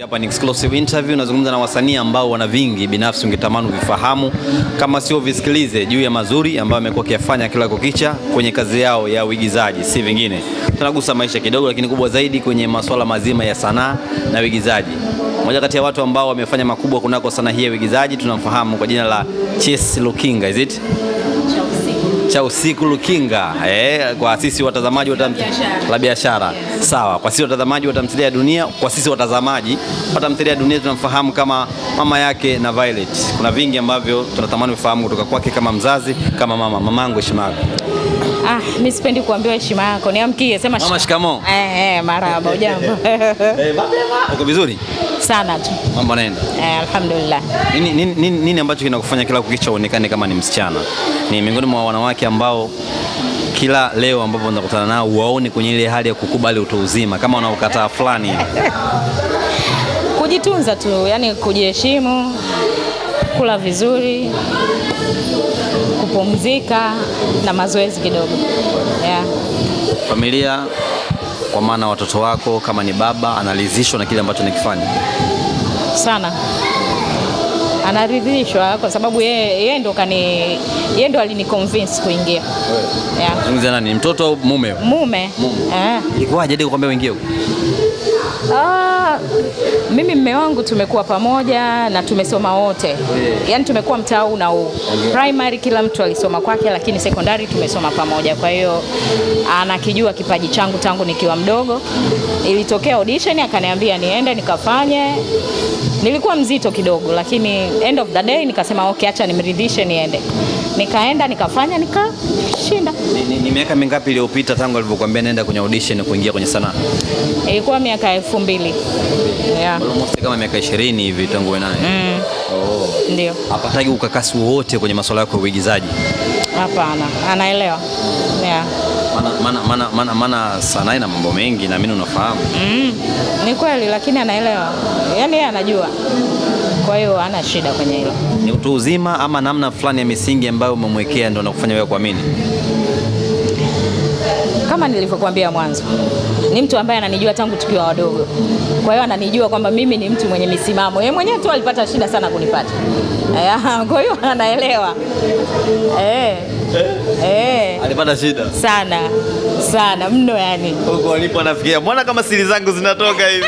Hapa ni exclusive interview, nazungumza na wasanii ambao wana vingi binafsi ungetamani vifahamu kama sio visikilize juu ya mazuri ambayo amekuwa akiyafanya kila kukicha kwenye kazi yao ya uigizaji, si vingine. Tunagusa maisha kidogo, lakini kubwa zaidi kwenye masuala mazima ya sanaa na uigizaji. Mmoja kati ya watu ambao wamefanya makubwa kunako sanaa hii ya uigizaji tunamfahamu kwa jina la Chess Lukinga, is it? Chausiku Lukinga, kwa sisi watazamaji la biashara. Sawa, kwa sisi watazamaji wa tamthilia ya Dunia, kwa sisi watazamaji wa tamthilia ya Dunia tunamfahamu kama mama yake na Violet. Kuna vingi ambavyo tunatamani kufahamu kutoka kwake kama mzazi, kama mama. Mamangu, heshima yako. Mimi sipendi kuambiwa heshima yako. Niamkie, sema mama shikamoo. Marhaba, ujambo? Uko vizuri? Sana tu. Mambo yanaenda? Alhamdulillah. Nini ambacho kinakufanya kila kukicha uonekane kama ni msichana? Ni miongoni mwa wanawake ambao kila leo ambapo unakutana nao uwaone kwenye ile hali ya kukubali utu uzima kama unaokataa fulani. Kujitunza tu, yani kujiheshimu, kula vizuri, kupumzika na mazoezi kidogo. Familia, kwa maana watoto wako kama ni baba anaridhishwa na kile ambacho nikifanya? Sana. Anaridhishwa kwa sababu yeye ndo aliniconvince kuingia. Zungumza nani, mtoto au mume? Mume. Ilikuwaje hadi kukwambia uingie huko? Mimi mume wangu tumekuwa pamoja na tumesoma wote. Yaani tumekuwa mtaa na primary kila mtu alisoma kwake, lakini secondary tumesoma pamoja. Kwa hiyo anakijua kipaji changu tangu nikiwa mdogo. Ilitokea audition akaniambia niende nikafanye. Nilikuwa mzito kidogo, lakini end of the day nikasema okay, acha nimridhishe niende. Nikaenda nikafanya nikashinda. Ni miaka mingapi iliyopita tangu alipokuambia nenda kwenye audition kuingia kwenye sanaa? Ilikuwa miaka 2000. Almost kama miaka 20 hivi tangu wewe naye. Ndio. Hapataki ukakasi wote kwenye masuala yako ya uigizaji? Hapana, anaelewa. Maana sanaa ina mambo mengi na mimi unafahamu. Ni kweli, lakini anaelewa. Yaani yeye anajua. Kwa hiyo hana shida kwenye hilo. Ni utu uzima ama namna fulani ya misingi ambayo umemwekea ndio nakufanya wewe kuamini? Kama nilivyokuambia mwanzo, ni mtu ambaye ananijua tangu tukiwa wadogo. Kwa hiyo ananijua kwamba mimi ni mtu mwenye misimamo. Yeye mwenyewe tu alipata shida sana kunipata. Kwa hiyo anaelewa. Alipata shida sana mno yani. Huko alipo anafikia, mbona kama siri zangu zinatoka hivi?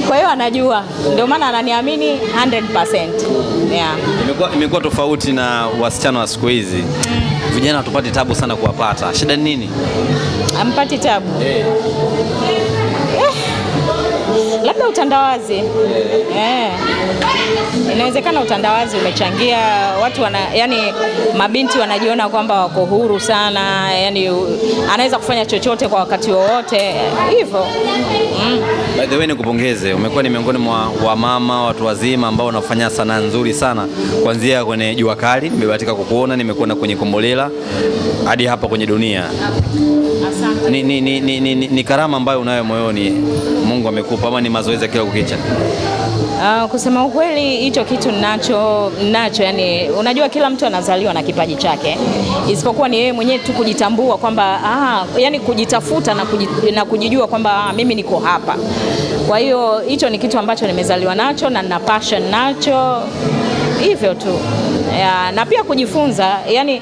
Kwa hiyo anajua, ndio maana ananiamini 100%. Imekuwa tofauti na wasichana wa siku hizi. Vijana hatupati tabu sana kuwapata. Shida ni nini? Ampati tabu. Labda utandawazi. Inawezekana utandawazi umechangia watu yani mabinti wanajiona kwamba wako huru sana, yani anaweza kufanya chochote kwa wakati wowote hivyo. By the way, nikupongeze. Umekuwa ni miongoni mwa mama watu wazima ambao wanafanya sanaa nzuri sana, kuanzia kwenye Jua Kali, nimebahatika kukuona, nimekuona kwenye Kombolela hadi hapa kwenye Dunia. Asante. Ni karama ambayo unayo moyoni Mungu amekupa ama ni mazoezi ya kila kukicha? Kusema ukweli hicho kitu ninacho yani, unajua kila mtu anazaliwa na kipaji chake, isipokuwa ni yeye mwenyewe tu kujitambua kwamba yani kujitafuta na kujijua kwamba mimi niko hapa. Kwa hiyo hicho ni kitu ambacho nimezaliwa nacho na nina passion nacho, hivyo tu. Na pia kujifunza, yani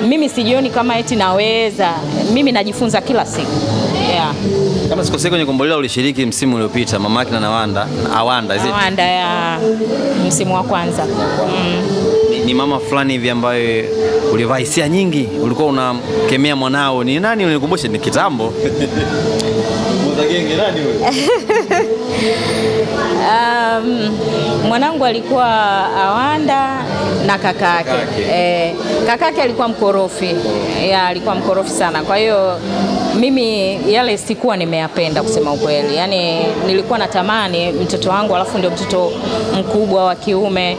mimi sijioni kama eti naweza, mimi najifunza kila siku. Kama sikosei kwenye Kombolela ulishiriki msimu uliopita, mamake na Awanda, is it? Awanda ya msimu wa kwanza. Ni mama fulani hivi ambaye ulivaa hisia nyingi, ulikuwa unakemea mwanao. Ni nani unikumbushe? Ni kitambo. Nani wewe? Mwanangu alikuwa Awanda na kakake. Kakake alikuwa mkorofi. Alikuwa mkorofi sana. Kwa hiyo mimi yale sikuwa nimeyapenda kusema ukweli. Yaani nilikuwa natamani mtoto wangu alafu ndio mtoto mkubwa wa kiume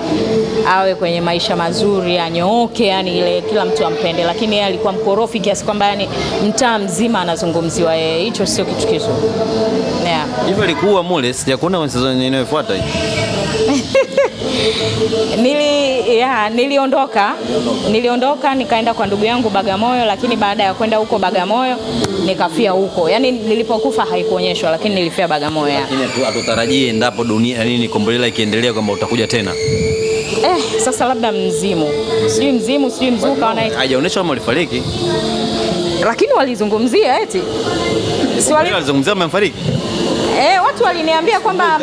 awe kwenye maisha mazuri, anyooke, yani ile kila mtu ampende, lakini yeye alikuwa mkorofi kiasi kwamba yani mtaa mzima anazungumziwa yeye. Hicho sio kitu kizuri. Hivyo alikuwa mule, sijakuona kwenye season inayofuata hii. Niliondoka nikaenda kwa ndugu yangu Bagamoyo, lakini baada ya kwenda huko Bagamoyo nikafia huko. Yaani nilipokufa haikuonyeshwa, lakini nilifia Bagamoyo. Lakini hatutarajie endapo dunia nini Kombolela ikiendelea kwamba utakuja tena. Sasa labda mzimu. Sijui mzuka wanaita. Haijaonyeshwa kama ulifariki. Lakini walizungumzia eti. Si walizungumzia umefariki? Watu waliniambia kwamba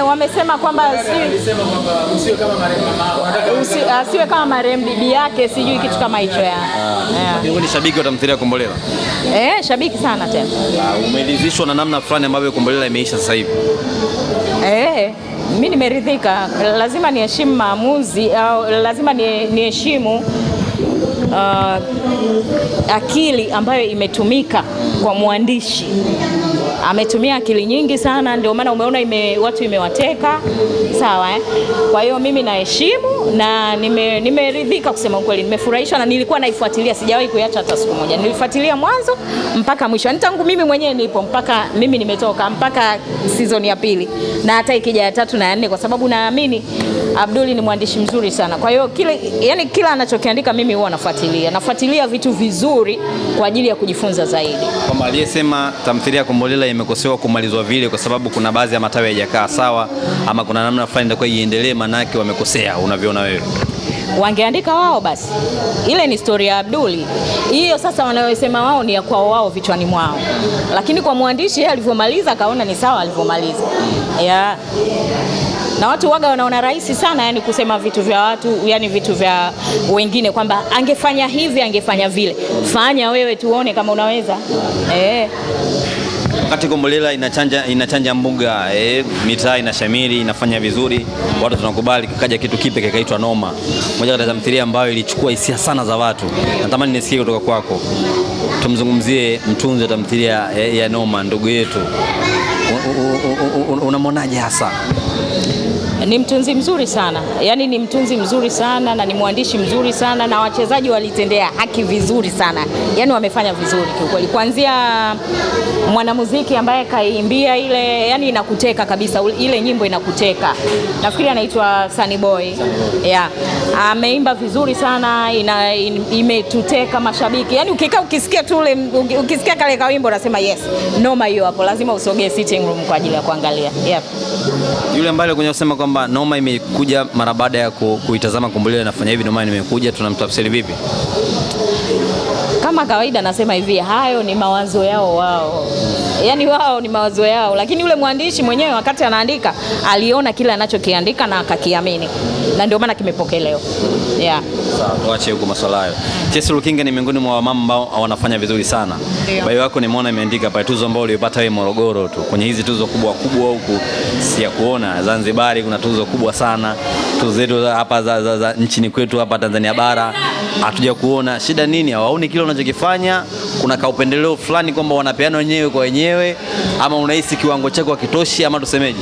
wamesema kwamba asiwe kama marehemu bibi yake, sijui kitu kama hicho Wewe ni shabiki wa tamthilia ya Kombolela? Shabiki sana tena. Umeridhishwa na namna fulani ambavyo Kombolela imeisha sasa hivi? Mimi nimeridhika. Lazima niheshimu maamuzi au lazima niheshimu akili ambayo imetumika kwa mwandishi. Ametumia akili nyingi sana, ndio maana umeona watu imewateka. Sawa Kwa hiyo mimi naheshimu na nimeridhika kusema ukweli. Nimefurahishwa na nilikuwa naifuatilia, sijawahi kuiacha hata siku moja. Nilifuatilia mwanzo mpaka mwisho. Tangu mimi mwenyewe nipo mpaka mimi nimetoka mpaka season ya 2 na hata ikija ya 3 na ya 4, kwa sababu naamini Abduli ni mwandishi mzuri sana. Kwa hiyo kila anachokiandika mimi huwa nafuatilia vitu vizuri kwa ajili ya kujifunza zaidi. Kama aliyesema tamthilia ya Kombolela imekosewa kumalizwa vile kwa sababu kuna baadhi ya matawi hayajakaa sawa, ama kuna namna fulani ndio iendelee, manake wamekosea, unavyoona wewe? Wangeandika wao basi. Ile ni story ya Abduli. Hiyo sasa wanayosema wao ni ya kwao wao vichwani mwao. Lakini kwa mwandishi yeye alivyomaliza akaona ni sawa alivyomaliza. Na watu waga wanaona rahisi sana, yani kusema vitu vya watu, yani vitu vya wengine kwamba angefanya hivi, angefanya vile. Fanya wewe tuone kama unaweza. Wakati Kombolela inachanja mbuga, mitaa inashamiri, inafanya vizuri, watu tunakubali, kikaja kitu kipya kikaitwa Noma. Moja kati ya tamthilia ambayo ilichukua hisia sana za watu. Natamani nisikie kutoka kwako. Tumzungumzie mtunzi wa tamthilia ya Noma, ndugu yetu. Unamwonaje hasa? Ni mtunzi mzuri sana. Yaani ni mtunzi mzuri sana na ni mwandishi mzuri sana, na wachezaji walitendea haki vizuri sana. Yaani wamefanya vizuri kiukweli. Kuanzia mwanamuziki ambaye kaimbia ile, yani inakuteka kabisa, ile nyimbo inakuteka. Nafikiri anaitwa Sunny Boy. Ameimba vizuri sana, imetuteka mashabiki. Yaani ukikaa ukisikia tu ukisikia kale kawimbo unasema yes, Noma hiyo hapo, lazima usogee sitting room kwa ajili ya kuangalia. Yule ambaye kwenye kusema kwamba Noma imekuja mara baada ya kuitazama Kombolela inafanya hivi, Noma nimekuja, tunamtafsiri vipi? Kama kawaida nasema hivi, hayo ni mawazo yao wao. Yaani wao ni mawazo yao, lakini yule mwandishi mwenyewe wakati anaandika aliona kile anachokiandika na akakiamini. Na ndio maana kimepokelewa. Sawa, tuache huko masuala hayo. Chesi Lukinga ni miongoni mwa mama ambao wanafanya vizuri sana. Bio yako nimeona imeandika pale tuzo ambao ulipata wewe Morogoro tu. Kwenye hizi tuzo kubwa huku si ya kuona. Zanzibar kuna tuzo kubwa sana. Tuzo zetu hapa za nchini kwetu hapa Tanzania bara hatuja kuona. Shida nini? Hawaoni kile unachokifanya? Kuna kaupendeleo fulani kwamba wanapeana wenyewe kwa wenyewe, ama unahisi kiwango chako hakitoshi, ama tusemeje?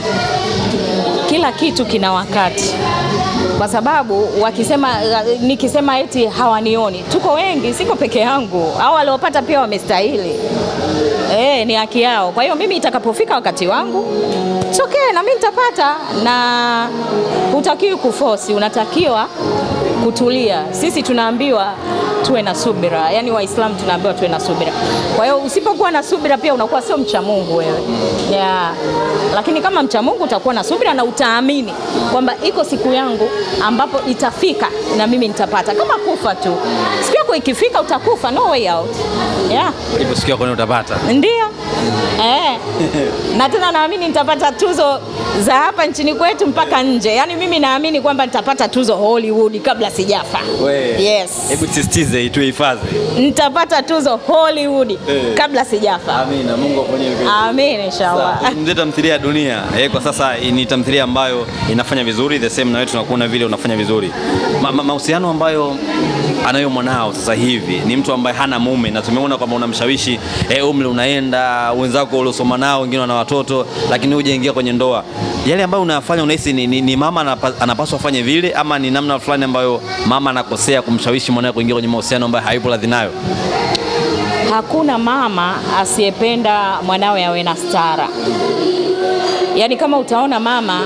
Kila kitu kina wakati. Kwa sababu nikisema eti hawanioni, tuko wengi, siko peke yangu. Hao waliopata pia wamestahili. Ni haki yao. Kwa hiyo mimi itakapofika wakati wangu, na mimi nitapata, na hutakiwi kuforce, unatakiwa kutulia. Sisi tunaambiwa tuwe na subira. Yaani Waislamu tunaambiwa tuwe na subira. Kwa hiyo usipokuwa na subira pia unakuwa sio mcha Mungu wewe. Lakini kama mcha Mungu utakuwa na subira na utaamini kwamba iko siku yangu ambapo itafika na mimi nitapata. Kama kufa tu. Siku yako ikifika utakufa, no way out. Ipo siku yako utapata. Ndio. Na tena naamini nitapata tuzo za hapa nchini kwetu mpaka nje. Yaani mimi naamini kwamba nitapata tuzo Hollywood kabla sijafa. Yes. Hebu sisitize tuhifadhi. Nitapata tuzo Hollywood kabla sijafa. Amina, Mungu afanye hivyo. Amin inshallah. Ndio tamthilia ya dunia. Kwa sasa ni tamthilia ambayo inafanya vizuri, the same na wewe tunakuona vile unafanya vizuri. Mahusiano ambayo anayo mwanao sasa hivi ni mtu ambaye hana mume, na tumeona kwamba unamshawishi, umri unaenda, wenzako uliosoma nao wengine wana watoto, lakini hujaingia kwenye ndoa. Yale ambayo unayafanya unahisi ni mama anapaswa afanye vile, ama ni namna fulani ambayo mama anakosea kumshawishi mwanae kuingia kwenye mahusiano ambayo hayupo radhi nayo? Hakuna mama asiyependa mwanawe awe na stara. Yaani kama utaona mama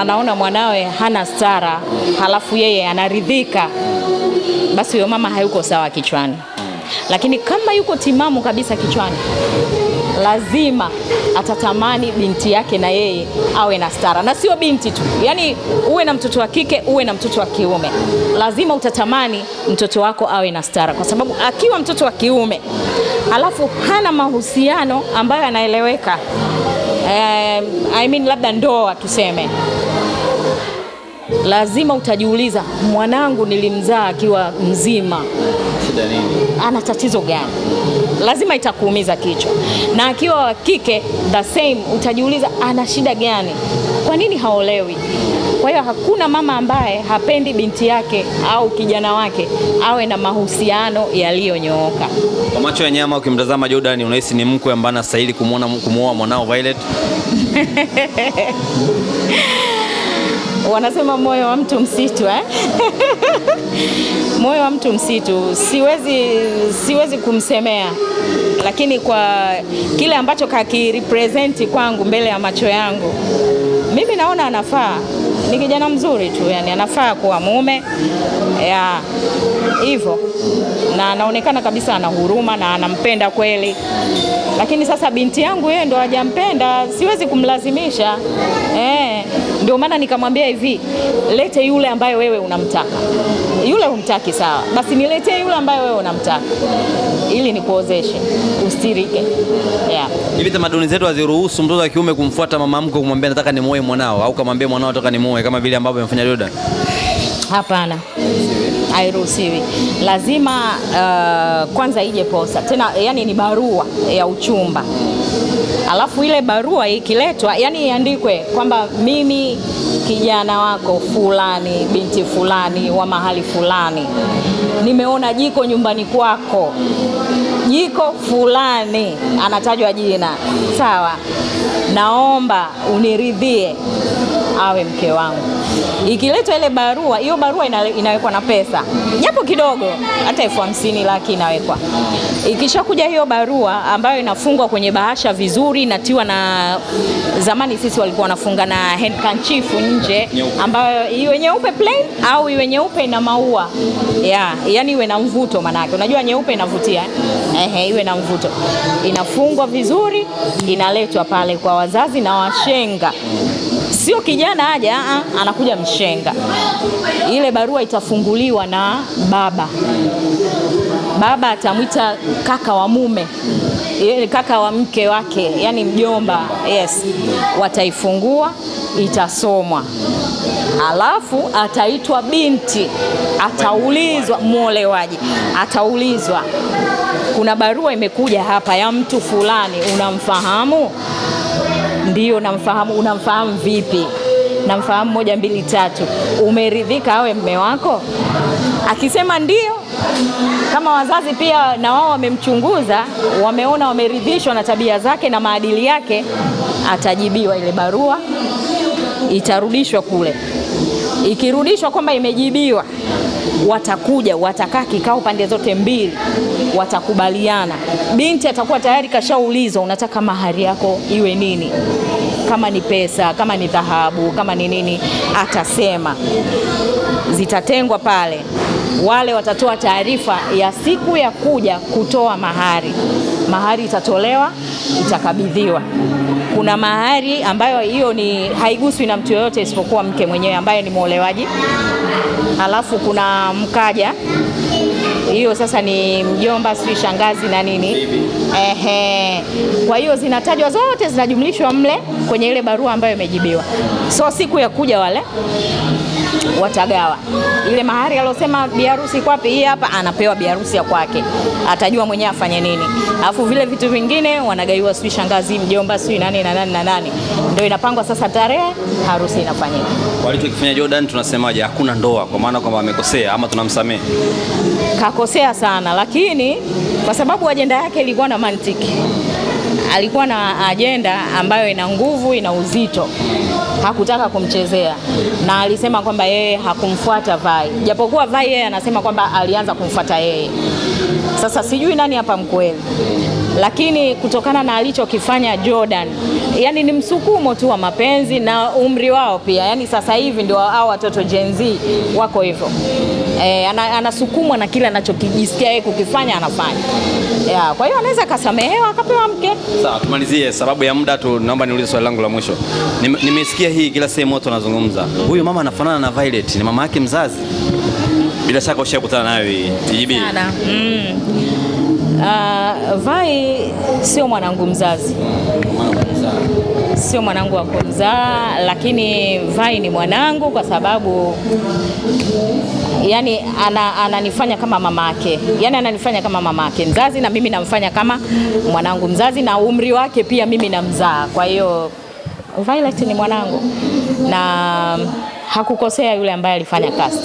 anaona mwanawe hana stara, halafu yeye anaridhika, basi huyo mama hayuko sawa kichwani. Lakini kama yuko timamu kabisa kichwani, lazima atatamani binti yake na yeye awe na stara. Na sio binti tu, yaani uwe na mtoto wa kike, uwe na mtoto wa kiume, lazima utatamani mtoto wako awe na stara, kwa sababu akiwa mtoto wa kiume halafu hana mahusiano ambayo yanaeleweka, labda ndoa tuseme, lazima utajiuliza, mwanangu nilimzaa akiwa mzima, shida nini? Ana tatizo gani? Lazima itakuumiza kichwa. Na akiwa wa kike the same, utajiuliza ana shida gani? Kwa nini haolewi? Kwa hiyo hakuna mama ambaye hapendi binti yake au kijana wake awe na mahusiano yaliyonyooka. Kwa macho ya nyama ukimtazama Jordan, unahisi ni mkwe ambaye anastahili kumuoa mwanao Violet? Wanasema moyo wa mtu msitu moyo wa mtu msitu, siwezi kumsemea, lakini kwa kile ambacho kakirepresent kwangu mbele ya macho yangu, mimi naona anafaa. Ni kijana mzuri tu, yani anafaa kuwa mume ya hivyo, na anaonekana kabisa ana huruma na anampenda kweli. Lakini sasa binti yangu yeye ndo hajampenda, siwezi kumlazimisha. Ndio maana nikamwambia hivi, lete yule ambaye wewe unamtaka. Yule humtaki sawa, basi niletee yule ambaye wewe unamtaka ili nikuozeshe, ustirike. Hivi tamaduni zetu haziruhusu mtoto wa kiume kumfuata mama mkwe kumwambia nataka nimuoe mwanao, au kumwambia mwanao nataka nimuoe kama vile ambavyo amefanya Jordan? Hapana, hairuhusiwi. Lazima kwanza ije posa, tena yani ni barua ya uchumba. Alafu ile barua ikiletwa, yani iandikwe kwamba mimi kijana wako fulani, binti fulani wa mahali fulani, nimeona jiko nyumbani kwako, jiko fulani, anatajwa jina, sawa, naomba uniridhie awe mke wangu. Ikiletwa ile barua, hiyo barua inawekwa na pesa japo kidogo, hata 50,000 laki inawekwa. Ikishakuja hiyo barua ambayo inafungwa kwenye bahasha vizuri, inatiwa na, zamani sisi walikuwa wanafunga na handkerchief nje, ambayo iwe nyeupe plain au iwe nyeupe na maua, yani iwe na mvuto, manake unajua nyeupe inavutia, iwe na mvuto. Inafungwa vizuri, inaletwa pale kwa wazazi na washenga. Sio kijana aja, anakuja mshenga. Ile barua itafunguliwa na baba. Baba atamwita kaka wa mume, kaka wa mke wake, yani mjomba. Yes. Wataifungua, itasomwa. Alafu ataitwa binti, ataulizwa muolewaji, ataulizwa, kuna barua imekuja hapa ya mtu fulani, unamfahamu? Ndio namfahamu. Unamfahamu vipi? Namfahamu 1 2 3. Umeridhika awe mume wako? Akisema ndio, kama wazazi pia na wao wamemchunguza, wameona wameridhishwa na tabia zake na maadili yake, atajibiwa ile barua, itarudishwa kule. Ikirudishwa kwamba imejibiwa, watakuja, watakaa kikao pande zote mbili, watakubaliana. Binti atakuwa tayari kashaulizwa, unataka mahari yako iwe nini? Kama ni pesa, kama ni dhahabu, kama ni nini, atasema. Zitatengwa pale. Wale watatoa taarifa ya siku ya kuja kutoa mahari. Mahari itatolewa, itakabidhiwa. Kuna mahari ambayo hiyo ni haiguswi na mtu yoyote isipokuwa mke mwenyewe ambaye ni muolewaji. Alafu kuna mkaja, hiyo sasa ni mjomba, si shangazi na nini. Kwa hiyo zinatajwa zote, zinajumlishwa mle kwenye ile barua ambayo imejibiwa. So siku ya kuja wale watagawa ile mahari alosema biharusi kwapi, hii hapa, anapewa biharusi ya kwake, atajua mwenyewe afanye nini. Alafu vile vitu vingine wanagaiwa, si shangazi, mjomba, si nani na nani na nani. Ndio inapangwa sasa tarehe harusi inafanyika. Kwa alichokifanya Jordan tunasemaje? Hakuna ndoa, kwa maana kwamba amekosea ama tunamsamehe? Kakosea sana, lakini kwa sababu ajenda yake ilikuwa na mantiki. Alikuwa na ajenda ambayo ina nguvu, ina uzito. Hakutaka kumchezea, na alisema kwamba yeye hakumfuata Vai, japokuwa Vai yeye anasema kwamba alianza kumfuata yeye. Sasa sijui nani hapa mkweli, lakini kutokana na alichokifanya Jordan, yani ni msukumo tu wa mapenzi na umri wao pia. Yani sasa hivi ndio hao watoto Gen Z wako hivyo. Anasukumwa na kile anachokijisikia yeye kukifanya anafanya. Kwa hiyo anaweza kasamehewa akapewa mke. Sawa, tumalizie sababu ya muda tu, naomba niulize swali langu la mwisho. Nimesikia hii kila sehemu watu wanazungumza. Huyu mama anafanana na Violet, ni mama yake mzazi? Bila shaka ushakutana nayo hii TGB. Sana. Vai sio mwanangu mzazi. Sio mwanangu wa kumzaa, lakini Vai ni mwanangu kwa sababu yani ananifanya kama mamake. Yani ananifanya kama mamake mzazi na mimi namfanya kama mwanangu mzazi, na umri wake pia mimi namzaa. Kwa hiyo Violet ni mwanangu na hakukosea yule ambaye alifanya cast.